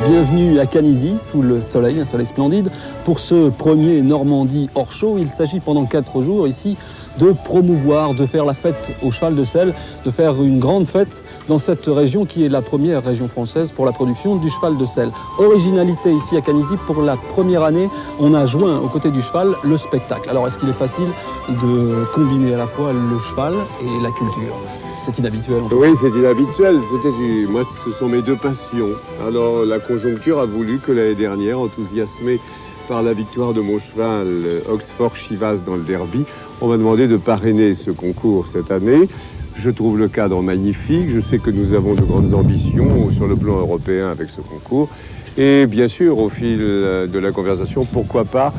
Bienvenue à Canizy, sous le soleil, un soleil splendide. Pour ce premier Normandie hors show, il s'agit pendant 4 jours ici de promouvoir, de faire la fête au cheval de selle, de faire une grande fête dans cette région qui est la première région française pour la production du cheval de selle. Originalité ici à Canizy, pour la première année, on a joint aux côtés du cheval le spectacle. Alors est-ce qu'il est facile de combiner à la fois le cheval et la culture ? C'est inhabituel. Oui, c'est inhabituel. Moi, ce sont mes deux passions. Alors, la conjoncture a voulu que l'année dernière, enthousiasmé par la victoire de mon cheval Oxford Chivas dans le derby, on m'a demandé de parrainer ce concours cette année. Je trouve le cadre magnifique. Je sais que nous avons de grandes ambitions sur le plan européen avec ce concours. Et bien sûr, au fil de la conversation, pourquoi pas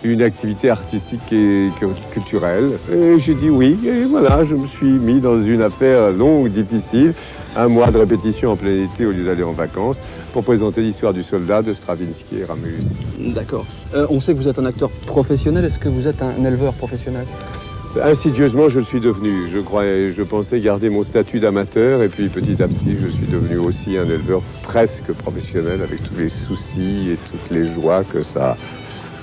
une activité artistique et culturelle. Et j'ai dit oui, et voilà, je me suis mis dans une affaire longue, difficile, 1 mois de répétition en plein été au lieu d'aller en vacances, pour présenter l'histoire du soldat de Stravinsky et Rameau. D'accord. On sait que vous êtes un acteur professionnel. Est-ce que vous êtes un éleveur professionnel ? Insidieusement, je le suis devenu. Je pensais garder mon statut d'amateur, et puis petit à petit, je suis devenu aussi un éleveur presque professionnel, avec tous les soucis et toutes les joies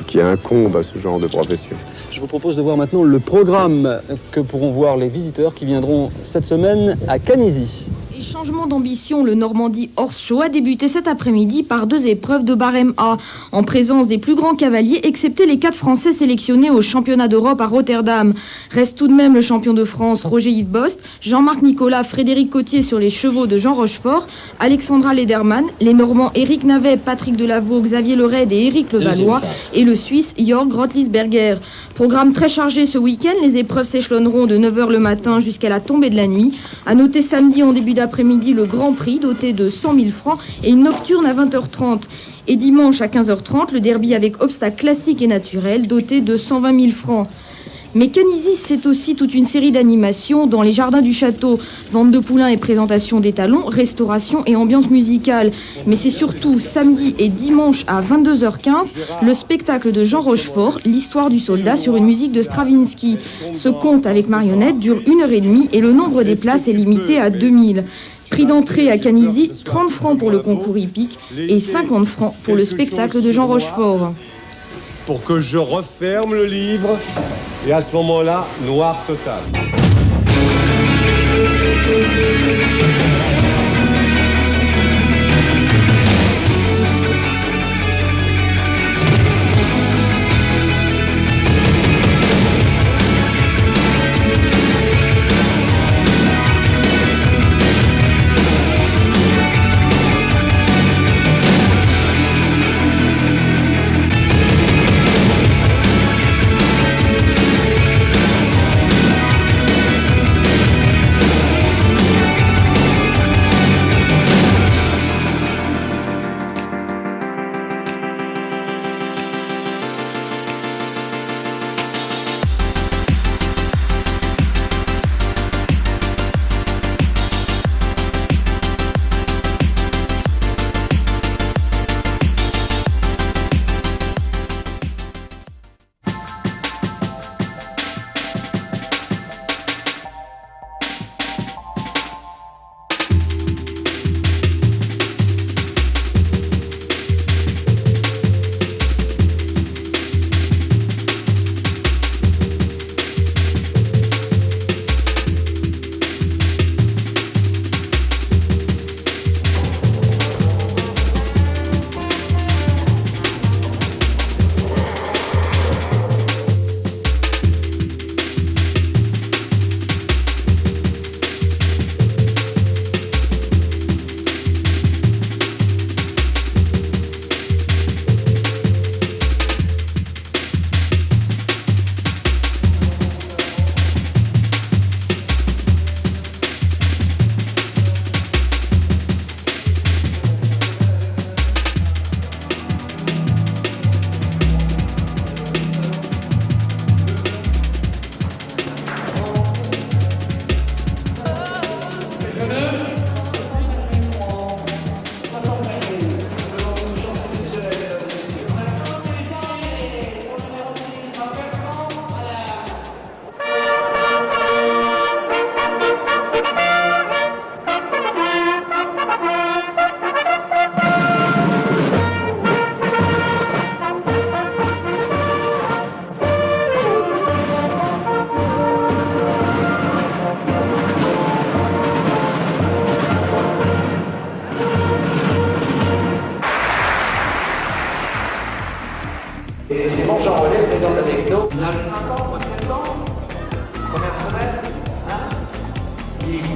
qui incombe à ce genre de profession. Je vous propose de voir maintenant le programme que pourront voir les visiteurs qui viendront cette semaine à Canizy. Et changement d'ambition, le Normandie Horse Show a débuté cet après-midi par 2 épreuves de barème A, en présence des plus grands cavaliers, excepté les 4 Français sélectionnés au championnat d'Europe à Rotterdam. Reste tout de même le champion de France, Roger-Yves Bost, Jean-Marc Nicolas, Frédéric Cottier sur les chevaux de Jean Rochefort, Alexandra Lederman, les Normands Éric Navet, Patrick Delaveau, Xavier Lered et Éric Levallois, et le Suisse Jörg Grottlisberger. Programme très chargé ce week-end, les épreuves s'échelonneront de 9h le matin jusqu'à la tombée de la nuit. À noter samedi en début d'après-midi le Grand Prix doté de 100 000 francs et une nocturne à 20h30. Et dimanche à 15h30, le derby avec obstacles classiques et naturels doté de 120 000 francs. Mais Canizy, c'est aussi toute une série d'animations dans les jardins du château. Vente de poulains et présentation d'étalons, restauration et ambiance musicale. Mais c'est surtout samedi et dimanche à 22h15, le spectacle de Jean Rochefort, l'histoire du soldat sur une musique de Stravinsky. Ce conte avec marionnettes dure 1h30 et le nombre des places est limité à 2000. Prix d'entrée à Canizy, 30 francs pour le concours hippique et 50 francs pour le spectacle de Jean Rochefort. Pour que je referme le livre, et à ce moment-là, noir total.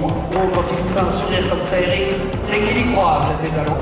Bon, quand il vous fait un sourire comme ça, Eric, c'est qu'il y croit, cet étalon.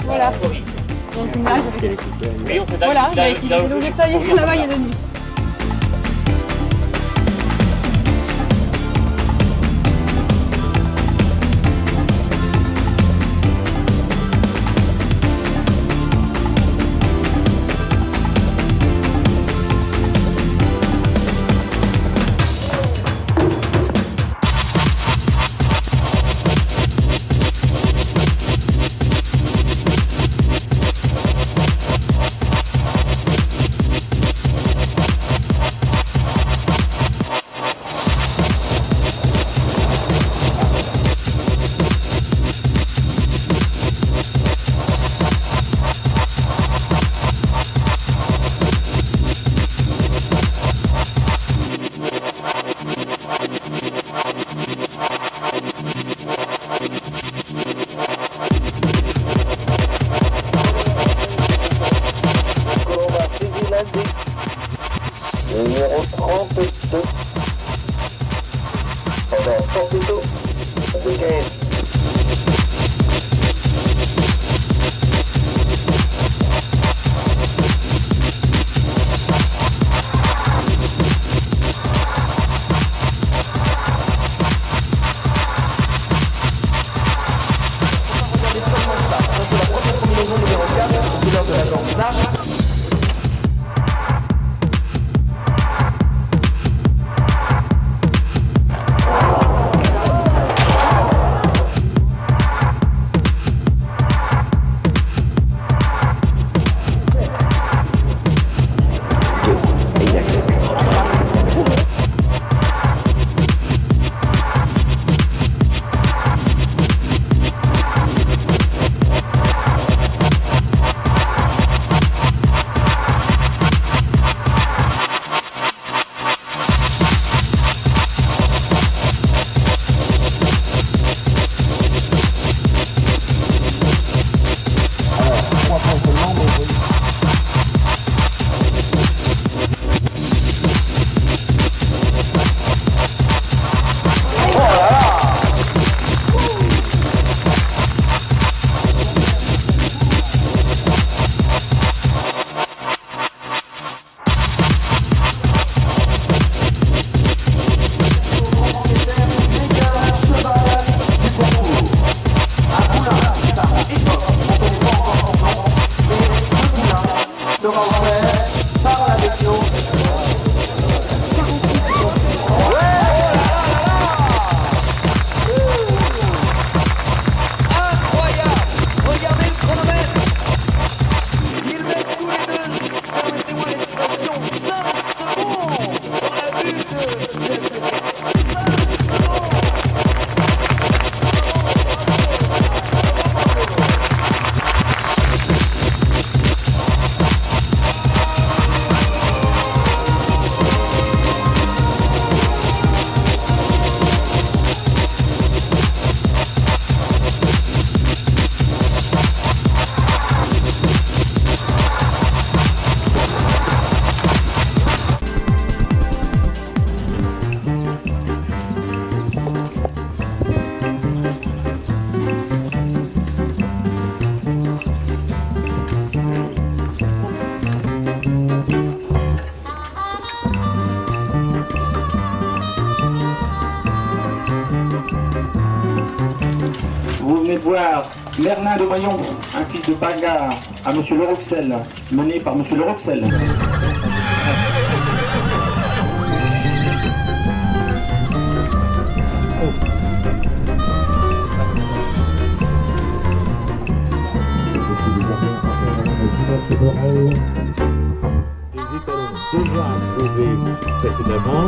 Voilà. Donc une image avec... Voilà, il a essayé de lever ça, là-bas il y a de nuit. Numéro 32. Pendant 100 plutôt. De 15. voir Merlin de Voyon, un fils de bagarre, à Monsieur Le Roxel, mené par Monsieur Le Roxel. Les étalons déjà approuvés précédemment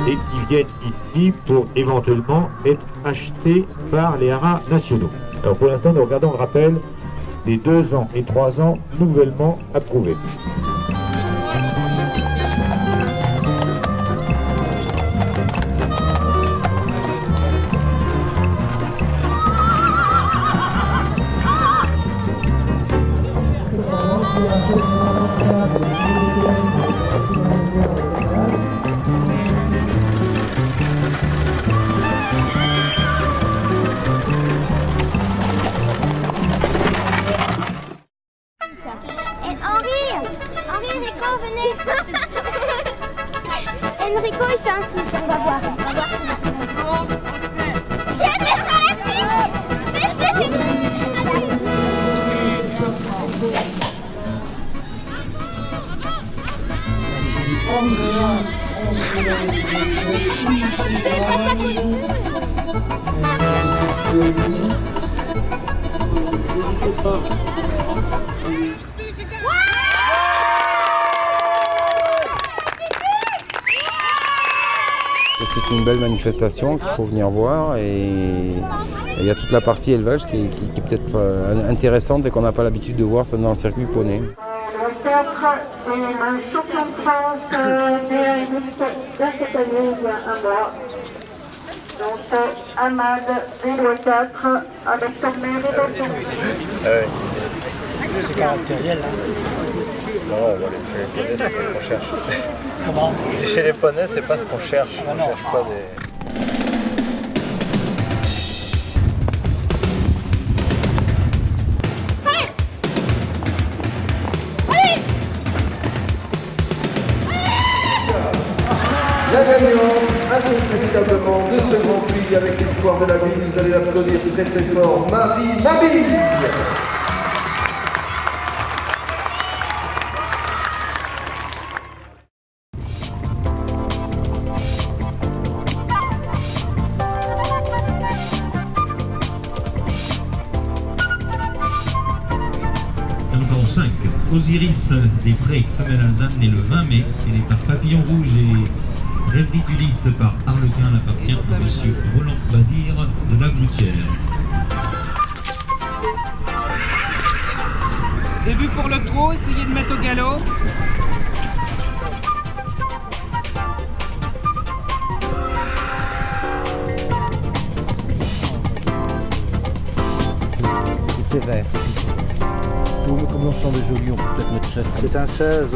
et qui viennent ici pour éventuellement être achetés par les haras nationaux. Alors pour l'instant, nous regardons le rappel des 2 ans et 3 ans nouvellement approuvés. Enrico, venez. Enrico, il fait un 6, on va voir. On va voir C'est une belle manifestation qu'il faut venir voir et il y a toute la partie élevage qui est peut-être intéressante et qu'on n'a pas l'habitude de voir dans le circuit poney. Le 4 est un champion de France né à cette année il y a un mois. Donc c'est Ahmad, vélo 4 avec sa mère et bâton. C'est caractériel là. Non, chez les poneys, c'est pas ce qu'on cherche. Comment? Chez les poneys, c'est pas ce qu'on cherche. Ah non. On cherche pas des... La gagnante incontestablement de ce Grand Prix avec l'espoir de la ville, vous allez l'applaudir très très fort, Marie Mabille. Encore 5. Osiris des Prés, femelle alezane, née le 20 mai, elle est par Papillon Rouge et Rêverie d'Ulysse par Harlequin, elle appartient à Monsieur Roland Bazir de la Gouttière. C'est vu pour le trot, essayez de mettre au galop. C'est vert. Comme l'ensemble est joli, on peut peut-être mettre 16. C'est un 16.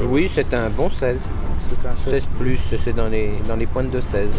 Oui, c'est un bon 16. C'est un 16. 16 plus, c'est dans les pointes de 16.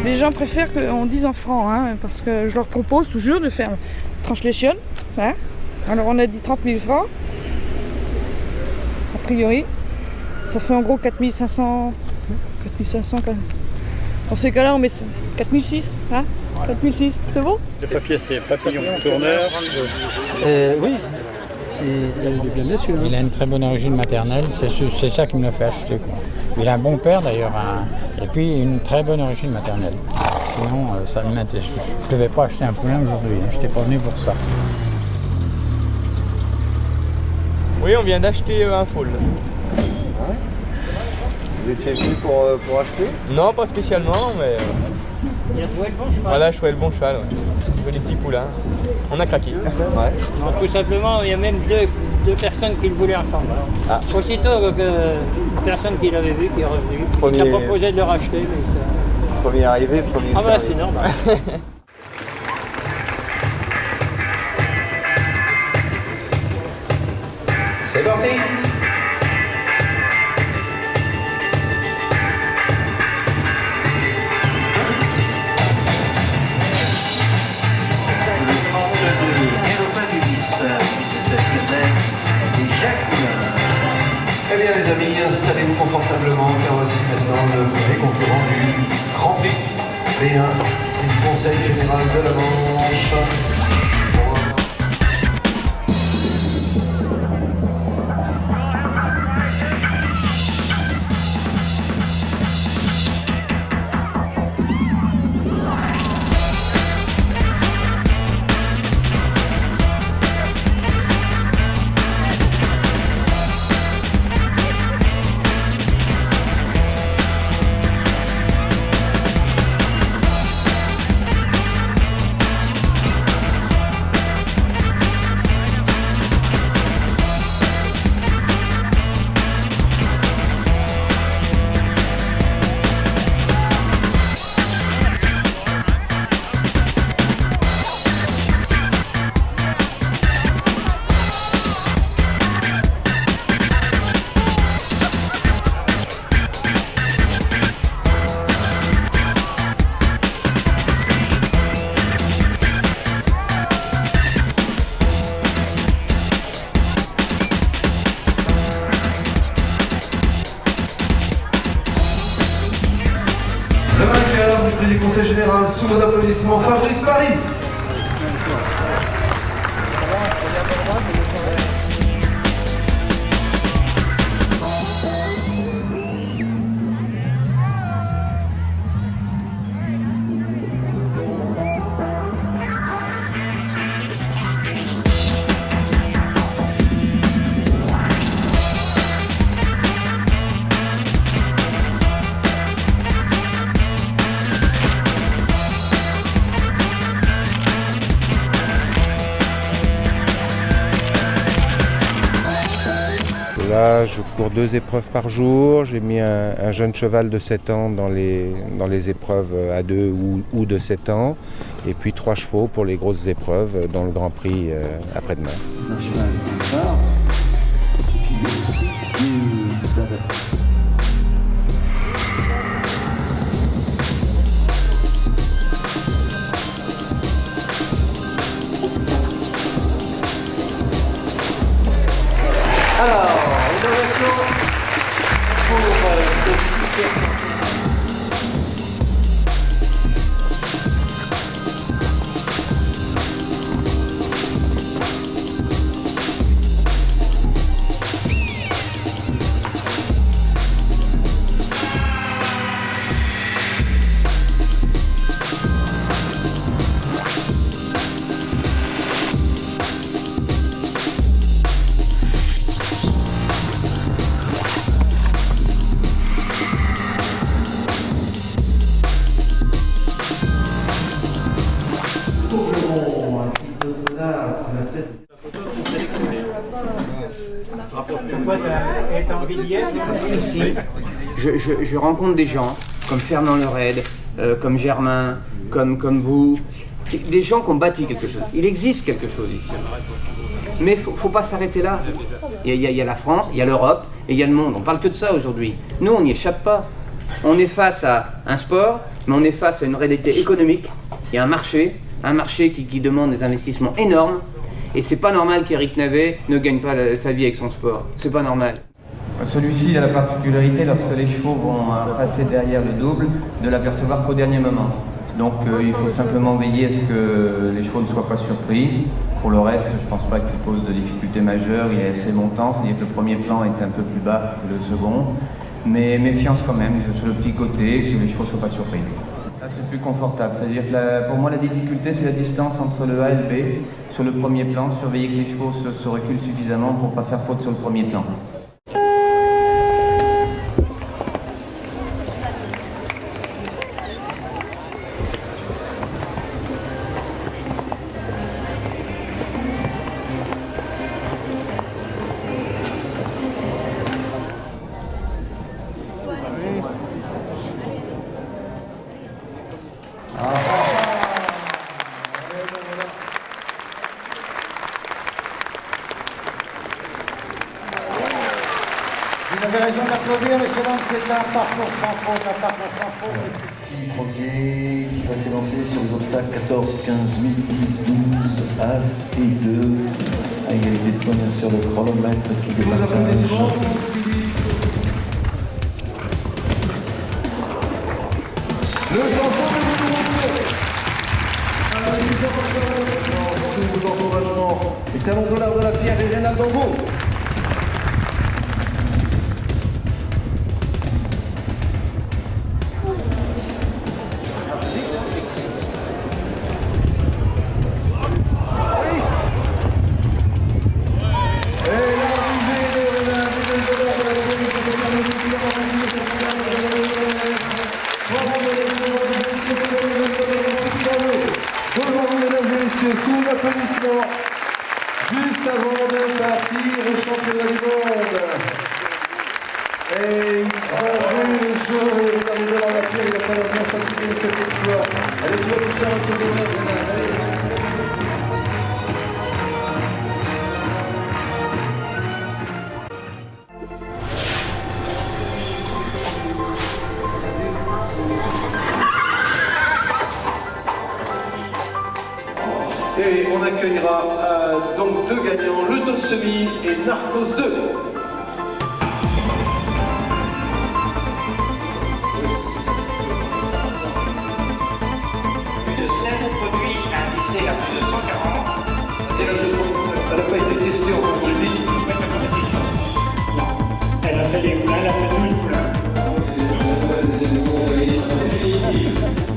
Les gens préfèrent qu'on dise en francs, hein, parce que je leur propose toujours de faire tranche les chiottes, hein, Alors on a dit 30 000 francs, a priori. Ça fait en gros 4500 quand même. Dans ces cas-là, on met 4006, hein, 4006, c'est bon? Le papier, c'est papillon tourneur. Oui, bien sûr. Il a une très bonne origine maternelle, c'est ça qui me l'a fait acheter, quoi. Il a un bon père d'ailleurs, et puis une très bonne origine maternelle. Sinon, ça ne m'intéresse. Je ne devais pas acheter un poulain aujourd'hui, je n'étais pas venu pour ça. Oui, on vient d'acheter un foal. Vous étiez venu pour acheter? Non, pas spécialement, mais... Il a trouvé le bon cheval. Voilà, je trouvais le bon cheval, ouais. Des petits poulains. On a craqué. Ouais. Non, tout simplement, il y a même deux personnes qui le voulaient ensemble. Ah. Aussitôt que personne qui l'avait vu, qui est revenu, qui a proposé de le racheter. Mais ça... Premier arrivé, premier servi. Ah bah c'est normal. C'est parti! Eh bien les amis, installez-vous confortablement car voici maintenant le premier concurrent du Grand Prix B1 du Conseil Général de la Manche. Du Conseil Général, sous vos applaudissements, Fabrice Paris. Là, je cours 2 épreuves par jour. J'ai mis un jeune cheval de 7 ans dans les épreuves à 2 ou de 7 ans. Et puis 3 chevaux pour les grosses épreuves, dont le Grand Prix après-demain. Un cheval comme ça, et puis il y a aussi deux adaptations. Alors, innovation pour le super. Ici, je rencontre des gens comme Fernand Lered, comme Germain, comme vous, des gens qui ont bâti quelque chose. Il existe quelque chose ici. Mais il ne faut pas s'arrêter là. Il y a la France, il y a l'Europe et il y a le monde. On parle que de ça aujourd'hui. Nous, on n'y échappe pas. On est face à un sport, mais on est face à une réalité économique. Il y a un marché qui demande des investissements énormes. Et c'est pas normal qu'Éric Navet ne gagne pas sa vie avec son sport. C'est pas normal. Celui-ci a la particularité, lorsque les chevaux vont passer derrière le double, de l'apercevoir qu'au dernier moment. Donc il faut simplement veiller à ce que les chevaux ne soient pas surpris. Pour le reste, je ne pense pas qu'il pose de difficultés majeures, il est assez montant, c'est-à-dire que le premier plan est un peu plus bas que le second. Mais méfiance quand même sur le petit côté, que les chevaux ne soient pas surpris. Là c'est plus confortable, c'est-à-dire que pour moi la difficulté c'est la distance entre le A et le B. Sur le premier plan, surveiller que les chevaux se reculent suffisamment pour ne pas faire faute sur le premier plan. Vous avez raison d'applaudir, messieurs, dames, c'est un parcours sans faute, un parcours sans faute. Philippe Rosier qui va s'élancer sur les obstacles 14, 15, 8, 10, 12, As et 2. À égalité de points, bien sûr, le chronomètre qui départage. Le champion de vos encouragements. Les talons de l'art de la pierre et Rénal Dango. Sous l'applaudissement, juste avant de partir au championnat du monde. Et bravo le jeu, regardez devant la pierre, il n'a pas bien fatigué cette exploit. Allez, tu vas nous faire un peu de rêve, et on accueillera donc deux gagnants, le Top Semi et Narcos 2. Plus de 7 produits indicés à plus de 140. Et là, elle n'a pas été testée en public. Elle a fait les poulains, elle a fait 12 poulains.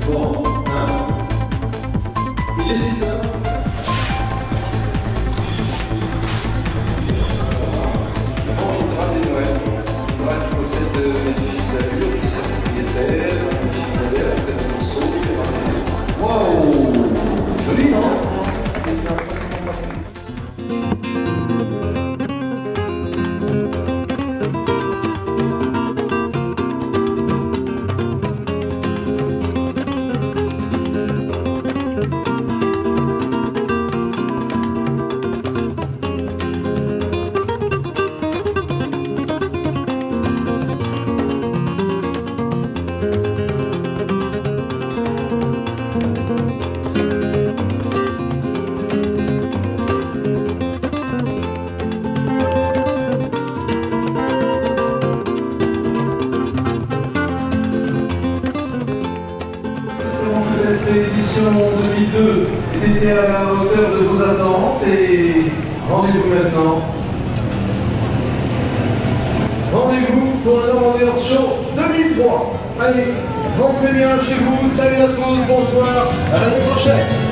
Bon, hein. Il est 6 heures. Cette magnifique allure qui est sa propriétaire, un magnifique modèle, peut-être un morceau, waouh, joli, non? L'édition 2002 était à la hauteur de vos attentes et rendez-vous maintenant. Rendez-vous pour le Normandie Horse Show 2003. Allez, rentrez bien chez vous, salut à tous, bonsoir, à l'année prochaine.